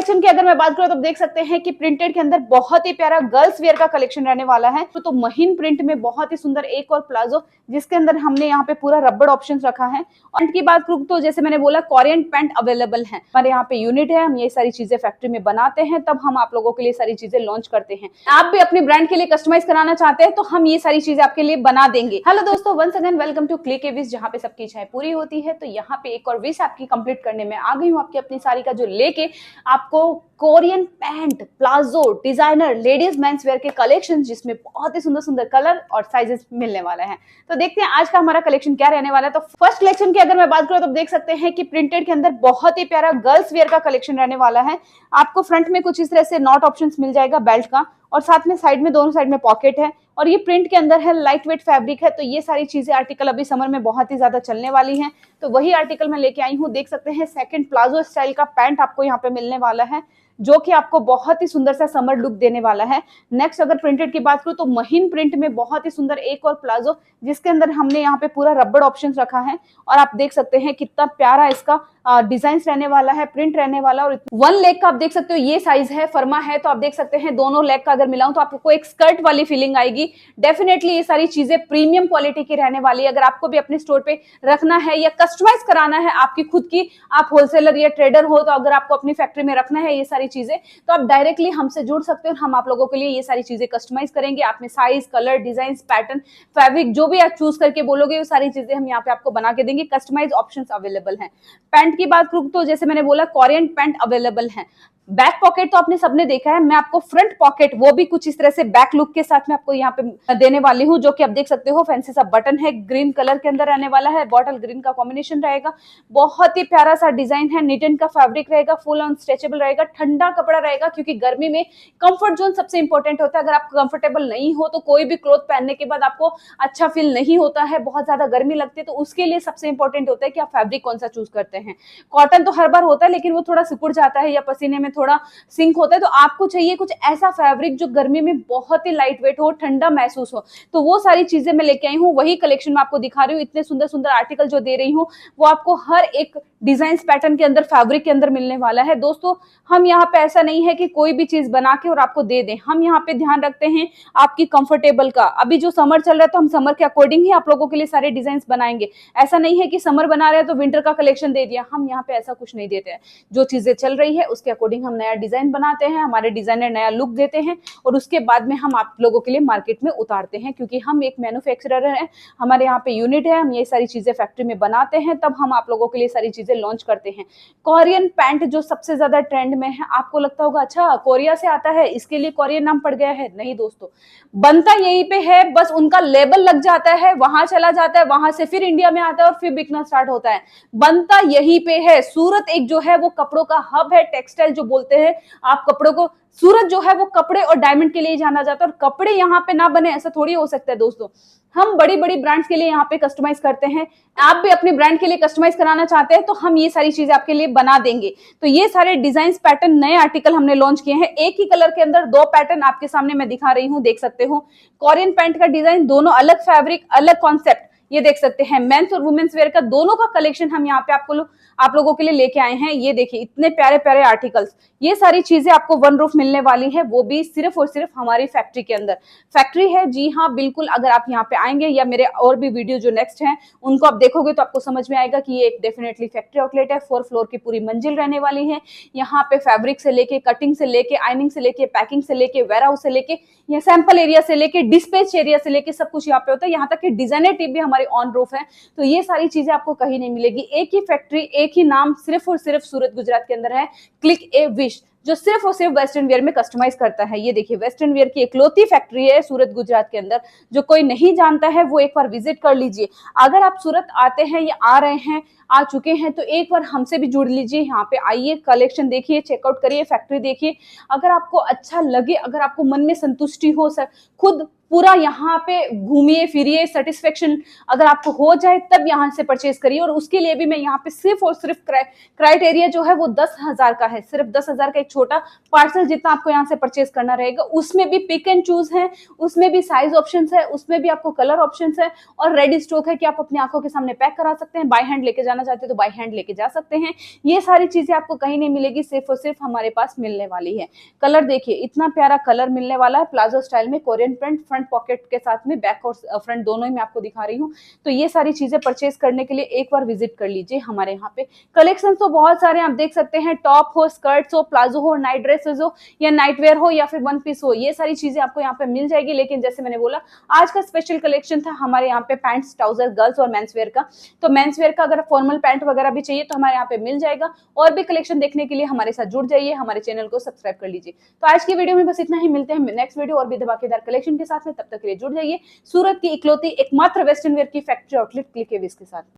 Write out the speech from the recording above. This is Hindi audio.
कलेक्शन की अगर मैं बात करूं तो देख सकते हैं कि प्रिंटेड के अंदर बहुत ही प्यारा गर्ल्स वेयर का कलेक्शन रहने वाला है। तो महीन प्रिंट में बहुत ही सुंदर एक और प्लाजो, जिसके अंदर हमने यहाँ पे पूरा रबड़ ऑप्शन रखा है। पैंट की बात करूं तो जैसे मैंने बोला कोरियन पैंट अवेलेबल है, हमारे यहाँ पे यूनिट है, हम ये सारी चीजें फैक्ट्री में बनाते हैं, तब हम आप लोगों के लिए सारी चीजें लॉन्च करते हैं। आप भी अपने ब्रांड के लिए कस्टमाइज कराना चाहते हैं तो हम ये सारी चीजें आपके लिए बना देंगे। हेलो दोस्तों, once again welcome to click a wish, जहाँ पे सबकी इच्छाएं पूरी होती है। तो यहाँ पे एक और विश आपकी कंप्लीट करने में आ गई हूँ, आपकी अपनी सारी का जो लेके आपको Korean pant, palazzo, designer, ladies men's wear के कलेक्शन, जिसमें बहुत ही सुंदर सुंदर कलर और साइजेस मिलने वाले हैं। तो देखते हैं आज का हमारा कलेक्शन क्या रहने वाला है। तो फर्स्ट कलेक्शन की अगर मैं बात करूं तो देख सकते हैं कि प्रिंटेड के अंदर बहुत ही प्यारा गर्ल्स वेयर का कलेक्शन रहने वाला है। आपको फ्रंट में कुछ इस तरह से नॉट ऑप्शन मिल जाएगा बेल्ट का, और साथ में साइड में दोनों साइड में पॉकेट है, और ये प्रिंट के अंदर है, लाइट वेट फैब्रिक है। तो ये सारी चीजें आर्टिकल अभी समर में बहुत ही ज्यादा चलने वाली हैं, तो वही आर्टिकल मैं लेके आई हूँ। देख सकते हैं सेकंड प्लाजो स्टाइल का पैंट आपको यहाँ पे मिलने वाला है, जो कि आपको बहुत ही सुंदर सा समर लुक देने वाला है। नेक्स्ट अगर प्रिंटेड की बात करूं तो महीन प्रिंट में बहुत ही सुंदर एक और प्लाजो, जिसके अंदर हमने यहाँ पे पूरा रबड़ ऑप्शन रखा है, और आप देख सकते हैं कितना प्यारा इसका डिजाइन रहने वाला है, प्रिंट रहने वाला। और वन लेग का आप देख सकते हो ये साइज है, फर्मा है, तो आप देख सकते हैं दोनों लेग का अगर मिलाऊं तो आपको एक स्कर्ट वाली फीलिंग आएगी। डेफिनेटली ये सारी चीजें प्रीमियम क्वालिटी की रहने वाली है। अगर आपको भी अपने स्टोर पे रखना है या कस्टमाइज कराना है आपकी खुद की, आप होलसेलर या ट्रेडर हो, तो अगर आपको अपनी फैक्ट्री में रखना है ये सारी चीजें, तो आप डायरेक्टली हमसे जुड़ सकते हो। हम आप लोगों के लिए ये सारी चीजें कस्टमाइज करेंगे। आप में size, colour, design, pattern, fabric जो भी आप चूज करके बोलोगे वो सारी चीजें हम यहाँ पे आपको बना के देंगे। कस्टमाइज ऑप्शंस अवेलेबल हैं। पैंट की बात करूं तो जैसे मैंने बोला कोरियन पैंट अवेलेबल है। बैक पॉकेट तो आपने सबने देखा है, मैं आपको फ्रंट पॉकेट वो भी कुछ इस तरह से बैक लुक के साथ में आपको यहाँ पे देने वाली हूँ, जो कि आप देख सकते हो फैंसी सा बटन है, ग्रीन कलर के अंदर रहने वाला है, बॉटल ग्रीन का कॉम्बिनेशन रहेगा। बहुत ही प्यारा सा डिजाइन है, निटन का फैब्रिक रहेगा, फुल ऑन स्ट्रेचेबल रहेगा, ठंडा कपड़ा रहेगा, क्योंकि गर्मी में कंफर्ट जोन सबसे इंपॉर्टेंट होता है। अगर आप कंफर्टेबल नहीं हो तो कोई भी क्लोथ पहनने के बाद आपको अच्छा फील नहीं होता है, बहुत ज्यादा गर्मी लगती है, तो उसके लिए सबसे इंपॉर्टेंट होता है कि आप फैब्रिक कौन सा चूज करते हैं। कॉटन तो हर बार होता है, लेकिन वो थोड़ा सिकुड़ जाता है या पसीने में थोड़ा सिंक होता है, तो आपको चाहिए कुछ ऐसा फैब्रिक जो गर्मी में बहुत ही लाइट वेट हो, ठंडा महसूस हो। तो वो सारी चीजें मैं लेके आई हूँ, वही कलेक्शन में आपको दिखा रही हूँ। इतने सुंदर सुंदर आर्टिकल जो दे रही हूँ वो आपको हर एक डिजाइन पैटर्न के अंदर, फैब्रिक के अंदर मिलने वाला है। दोस्तों, हम यहाँ पे ऐसा नहीं है कि कोई भी चीज बना के और आपको दे दें, हम यहाँ पे ध्यान रखते हैं आपकी कंफर्टेबल का। अभी जो समर चल रहा है तो हम समर के अकॉर्डिंग ही आप लोगों के लिए सारे डिजाइन बनाएंगे। ऐसा नहीं है कि समर बना रहे हैं तो विंटर का कलेक्शन दे दिया, हम यहाँ पे ऐसा कुछ नहीं देते हैं। जो चीजें चल रही है उसके अकॉर्डिंग हम नया डिजाइन बनाते हैं, हमारे डिजाइनर नया लुक देते हैं, और उसके बाद में हम आप लोगों के लिए मार्केट में उतारते हैं, क्योंकि हम एक मैन्युफैक्चरर हैं, हमारे यहाँ पे यूनिट है, हम ये सारी चीजें फैक्ट्री में बनाते हैं, तब हम आप लोगों के लिए सारी चीजें लॉन्च करते हैं। कोरियन पैंट जो सबसे ज्यादा ट्रेंड में है, आपको लगता होगा अच्छा कोरिया से आता है इसके लिए कोरियन नाम पड़ गया है। नहीं दोस्तों, बनता यहीं पे है, बस उनका लेबल लग जाता है, वहां चला जाता है, वहां से फिर इंडिया में आता है और फिर बिकना स्टार्ट होता है। बनता यहीं पे है। सूरत एक जो है वो कपड़ों का हब है, टेक्सटाइल जो बोलते हैं आप कपड़ों को, सूरत जो है वो कपड़े और डायमंड के लिए जाना जाता है। और कपड़े यहाँ पे ना बने ऐसा थोड़ी हो सकता है दोस्तों, हम बड़ी बड़ी ब्रांड्स के लिए यहाँ पे कस्टमाइज करते हैं। आप भी अपने ब्रांड के लिए कस्टमाइज कराना चाहते हैं तो हम ये सारी चीजें आपके लिए बना देंगे। तो ये सारे डिजाइन पैटर्न, नए आर्टिकल हमने लॉन्च किए हैं, एक ही कलर के अंदर दो पैटर्न आपके सामने मैं दिखा रही हूँ, देख सकते हो। कोरियन पैंट का डिजाइन, दोनों अलग फैब्रिक, अलग कॉन्सेप्ट, ये देख सकते हैं। मेंस और वुमेन्स वेयर का दोनों का कलेक्शन हम यहाँ पे आप लोगों के लिए लेके आए हैं। ये देखिए इतने प्यारे प्यारे आर्टिकल्स, ये सारी चीजें आपको वन रूफ मिलने वाली है, वो भी सिर्फ और सिर्फ हमारी फैक्ट्री के अंदर। फैक्ट्री है, जी हाँ बिल्कुल। अगर आप यहाँ पे आएंगे या मेरे और भी वीडियो जो नेक्स्ट हैं उनको आप देखोगे तो आपको समझ में आएगा कि ये एक डेफिनेटली फैक्ट्री आउटलेट है। 4 फ्लोर की पूरी मंजिल रहने वाली है। यहाँ पे फैब्रिक से लेके, कटिंग से लेके, आइनिंग से लेके, पैकिंग से लेके, वेयर हाउस से लेके, या सैंपल एरिया से लेके, डिस्पैच एरिया से लेके, सब कुछ यहाँ पे होता है। यहाँ तक कि डिजाइनर टीम भी हमारी ऑन रूफ है। तो ये सारी चीजें आपको कहीं नहीं मिलेगी। एक ही फैक्ट्री, एक ही नाम, सिर्फ और सिर्फ सूरत गुजरात के अंदर है, क्लिक ए विश, जो सिर्फ और सिर्फ वेस्टर्न वेयर में कस्टमाइज करता है। ये देखिए वेस्टर्न वेयर की इकलौती फैक्ट्री है सूरत गुजरात के अंदर, जो कोई नहीं जानता है वो एक बार विजिट कर लीजिए। अगर आप सूरत आते हैं या आ रहे हैं, आ चुके हैं, तो एक बार हमसे भी जुड़ लीजिए। यहाँ पे आइए, कलेक्शन देखिए, चेकआउट करिए, फैक्ट्री देखिए। अगर आपको अच्छा लगे, अगर आपको मन में संतुष्टि हो, सर खुद पूरा यहाँ पे घूमिए फिरिए, सेटिस्फेक्शन अगर आपको हो जाए तब यहाँ से परचेज करिए। और उसके लिए भी मैं यहाँ पे सिर्फ और सिर्फ क्राइटेरिया जो है वो 10,000 का है, सिर्फ 10,000 का एक छोटा पार्सल जितना आपको यहाँ से परचेज करना रहेगा। उसमें भी पिक एंड चूज है, उसमें भी साइज ऑप्शंस है, उसमें भी आपको कलर ऑप्शंस है और रेडी स्टॉक है कि आप अपनी आंखों के सामने पैक करा सकते हैं। बाय हैंड लेके जाना चाहते हैं तो बाय हैंड लेके जा सकते हैं। ये सारी चीजें आपको कहीं नहीं मिलेगी, सिर्फ और सिर्फ हमारे पास मिलने वाली है। कलर देखिए, इतना प्यारा कलर मिलने वाला है प्लाजो स्टाइल में, कोरियन प्रिंट, फ्रंट पॉकेट के साथ में, बैक और फ्रंट दोनों ही मैं आपको दिखा रही हूँ। तो ये सारी चीजें परचेज करने के लिए एक बार विजिट कर लीजिए हमारे यहाँ पे। कलेक्शन तो बहुत सारे आप देख सकते हैं, टॉप हो, स्कर्ट्स हो, प्लाजो हो, नाइट ड्रेसेस हो या नाइट वेयर हो या फिर वन पीस हो, ये सारी चीजें आपको यहाँ पे मिल जाएगी। लेकिन जैसे मैंने बोला, आज का स्पेशल कलेक्शन था हमारे यहाँ पे पैंट्स, ट्राउजर, गर्ल्स और मेंस वेयर का। तो मेंस वेयर का अगर फॉर्मल पैंट वगैरह भी चाहिए तो हमारे यहाँ पे मिल जाएगा। और भी कलेक्शन देखने के लिए हमारे साथ जुड़ जाइए, हमारे चैनल को सब्सक्राइब कर लीजिए। तो आज की वीडियो में बस इतना ही, मिलते हैं नेक्स्ट वीडियो और भी धमाकेदार कलेक्शन के साथ में। तब तक के लिए जुड़ जाइए सूरत की इकलौती एकमात्र वेस्टर्न वेयर की फैक्ट्री आउटलेट क्लिक के साथ।